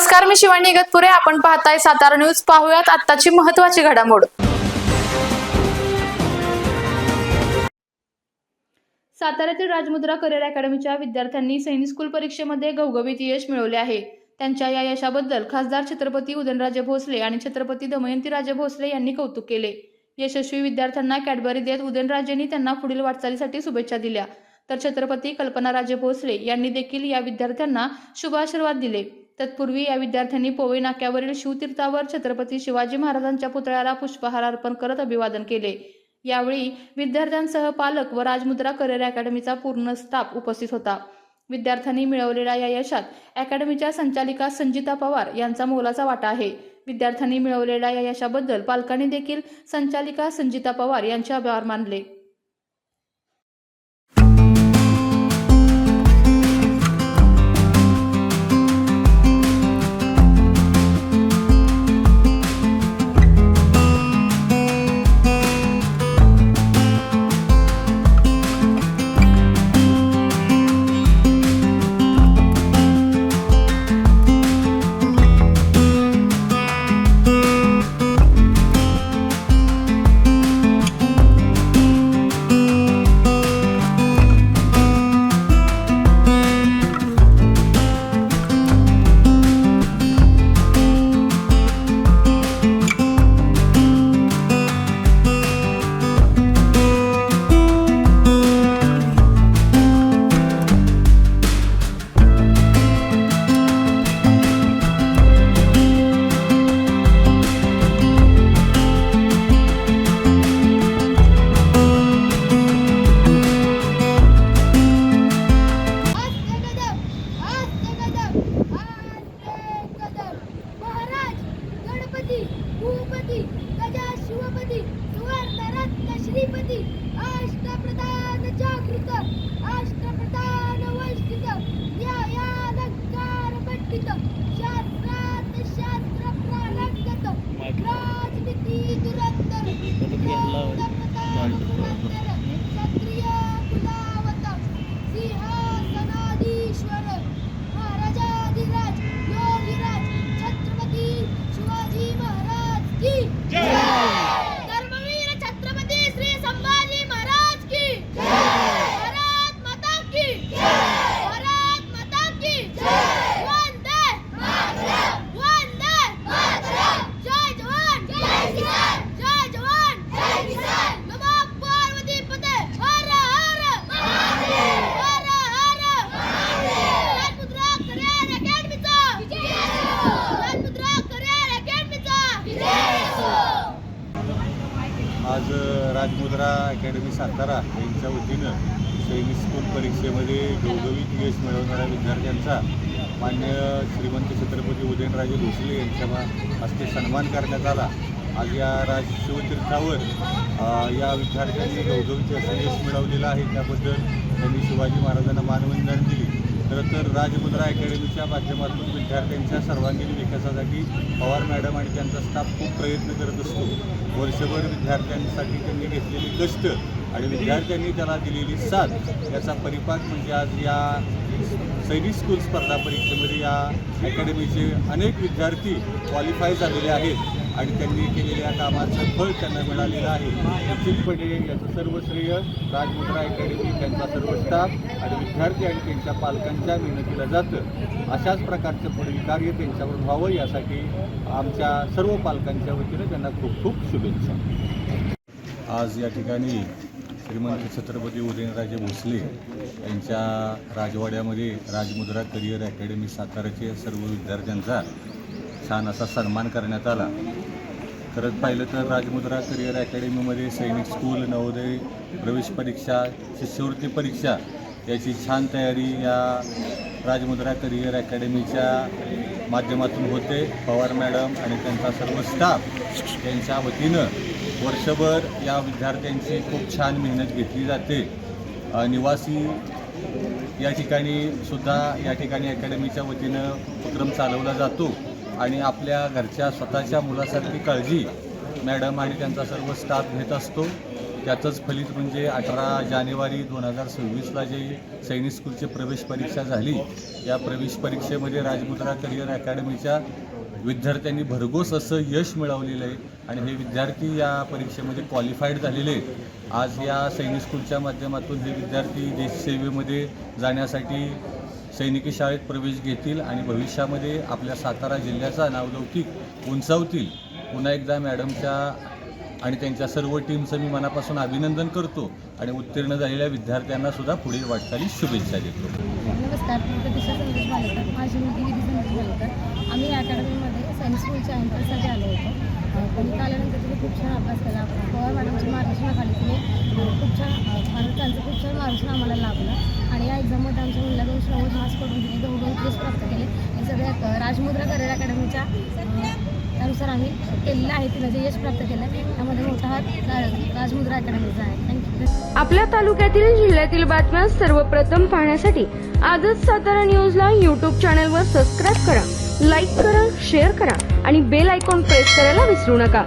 नमस्कार, मी शिवानी इगतपुरे. आपण पाहताय सातारा न्यूज. पाहूयात आत्ताची महत्त्वाची घडामोड. साताऱ्यातील राजमुद्रा करिअर अकॅडमीच्या विद्यार्थ्यांनी सैनिक स्कूल परीक्षेमध्ये घवघवीत यश मिळवले आहे. त्यांच्या या यशाबद्दल खासदार छत्रपती उदयनराजे भोसले आणि छत्रपती दमयंतीराजे भोसले यांनी कौतुक केले. यशस्वी विद्यार्थ्यांना कॅडबरी देत उदयनराजेंनी त्यांना पुढील वाटचालीसाठी शुभेच्छा दिल्या. तर छत्रपती कल्पनाराजे भोसले यांनी देखील या विद्यार्थ्यांना शुभाशीर्वाद दिले. तत्पूर्वी या विद्यार्थ्यांनी पोवई नाक्यावरील शिवतीर्थावर छत्रपती शिवाजी महाराजांच्या पुतळ्याला पुष्पहार अर्पण करत अभिवादन केले. यावेळी विद्यार्थ्यांसह पालक व राजमुद्रा करिअर अकॅडमीचा पूर्ण स्टाफ उपस्थित होता. विद्यार्थ्यांनी मिळवलेल्या या यशात अकॅडमीच्या संचालिका संजिता पवार यांचा मोलाचा वाटा आहे. विद्यार्थ्यांनी मिळवलेल्या या यशाबद्दल पालकांनी देखील संचालिका संजिता पवार यांचे आभार मानले. भूपती गजा शिवपती सुवर्णरत्न श्रीपती अष्टप्रधान जागृत अष्टप्रधान वैष्णित न्यायालंकार मंडित शास्त्रात शास्त्र प्रारंगत राजनीती दुरंतर प्रताप पुरंदर क्षत्रिय कुलावत सिंहासनाधीश्वर महाराजाधिराज योगीराज छत्रपती शिवाजी महाराज की जय. धर्मवीर छत्रपती श्री संभाजी महाराज की जय. भारत माता की जय. भारत माता की जय. वंदे मातरम. वंदे मातरम. जय जवान जय किसान. जय जवान जय किसान. नमो पार्वती पते. हर हर महादेव. हर हर महादेव. राजमुद्रा करिअर अकॅडमीचा विजय असो. राजमुद्रा करिअर अकॅडमीचा विजय असो. आज राजमुद्रा अकॅडमी सातारा यांच्या वतीनं सैनिक स्कूल परीक्षेमध्ये घवघवीत यश मिळवणाऱ्या विद्यार्थ्यांचा मान्य श्रीमंत छत्रपती उदयनराजे भोसले यांच्या हस्ते सन्मान करण्यात आला. आज या शिवतीर्थावर या विद्यार्थ्यांनी घवघवीत असं यश मिळवलेलं आहे. त्याबद्दल त्यांनी शिवाजी महाराजांना मानवंदना दिली. खरं तर राजमुद्रा अकॅडमीच्या माध्यमातून विद्यार्थ्यांच्या सर्वांगीण विकासासाठी पवार मॅडम आणि त्यांचा स्टाफ खूप प्रयत्न करत असतो. वर्षभर विद्यार्थ्यांसाठी त्यांनी घेतलेली कष्ट आणि विद्यार्थ्यांनी त्याला दिलेली साथ याचा परिपाक म्हणजे आज या सैनिक स्कूल स्पर्धा परीक्षेमध्ये या अकॅडमीचे अनेक विद्यार्थी क्वालिफाय झालेले आहेत आणि त्यांनी केलेल्या कामाचं फळ त्यांना मिळालेलं आहे. निश्चितपणे याचं सर्व श्रेय राजमुद्रा अकॅडमी, त्यांचा सर्व स्टाफ आणि विद्यार्थी आणि त्यांच्या पालकांच्या मेहनतीला जातं. अशाच प्रकारचं पुढील कार्य त्यांच्यावर व्हावं यासाठी आमच्या सर्व पालकांच्या वतीनं त्यांना खूप खूप शुभेच्छा. आज या ठिकाणी श्रीमंत छत्रपती उदयनराजे भोसले यांच्या राजवाड्यामध्ये राजमुद्रा करिअर अकॅडमी साताराचे सर्व विद्यार्थ्यांचा छान असा सन्मान करण्यात आला. खरंच पाहिलं तर राजमुद्रा करिअर अकॅडमीमध्ये सैनिक स्कूल, नवोदय प्रवेश परीक्षा, शिष्यवृत्ती परीक्षा याची छान तयारी या राजमुद्रा करिअर अकॅडमीच्या माध्यमातून होते. पवार मॅडम आणि त्यांचा सर्व स्टाफ यांच्या वतीनं वर्षभर या विद्यार्थ्यांची खूप छान मेहनत घेतली जाते. निवासी या ठिकाणी सुद्धा या ठिकाणी अकॅडमीच्या वतीनं उपक्रम चालवला जातो आणि आपल्या घरच्या स्वतःच्या मुलासारखी काळजी मॅडम आणि त्यांचा सर्व स्टाफ घेत असतो. त्याचंच फलित म्हणजे 18 जानेवारी 2026ला जे सैनिक स्कूलची प्रवेश परीक्षा झाली, या प्रवेश परीक्षेमध्ये राजमुद्रा करिअर अकॅडमीच्या विद्यार्थ्यांनी भरघोस असं यश मिळवलेलं आहे आणि हे विद्यार्थी या परीक्षेमध्ये क्वालिफाईड झालेले आहेत. आज या सैनिक स्कूलच्या माध्यमातून हे विद्यार्थी देशसेवेमध्ये जाण्यासाठी सैनिकी शाळेत प्रवेश घेतील आणि भविष्यामध्ये आपल्या सातारा जिल्ह्याचा नावलौकिक उंचावतील. पुन्हा एकदा मॅडमच्या आणि त्यांच्या सर्व टीमचं मी मनापासून अभिनंदन करतो आणि उत्तीर्ण झालेल्या विद्यार्थ्यांना सुद्धा पुढील वाटचालीस शुभेच्छा देतो. नमस्कार, मी प्रतीक्षा संदेश भालेकर. माझी मुलगी विधी संदेश भालेकर. आम्ही या अकॅडमीमध्ये सैनिक स्कूलच्या एंट्रन्ससाठी आलो होतो. पण इथं आल्यानंतर तिने खूप छान अभ्यास केला. पवार मॅडमच्या मार्गदर्शनाखाली तिने खूप छान त्यांचं खूप छान मार्गदर्शन आम्हाला लाभलं आणि या एक्झाममध्ये आमच्या मुलीला 290 मार्क्स पडून तिने 2 प्राप्त केले. हे सगळ्या राजमुद्रा करिअर अकॅडमीच्या त्यानुसार आम्ही केलेलं आहे. तिला जे यश प्राप्त केलं त्यामध्ये मोठा हात राजमुद्रा अकॅडमीचा आहे. थँक्यू. आपल्या तालुक्यातील जिल्ह्यातील बातम्या सर्वप्रथम पाहण्यासाठी आजच सातारा न्यूजला यूट्यूब चॅनलवर सबस्क्राईब करा, लाईक करा, शेअर करा आणि बेल आयकॉन प्रेस करायला विसरू नका.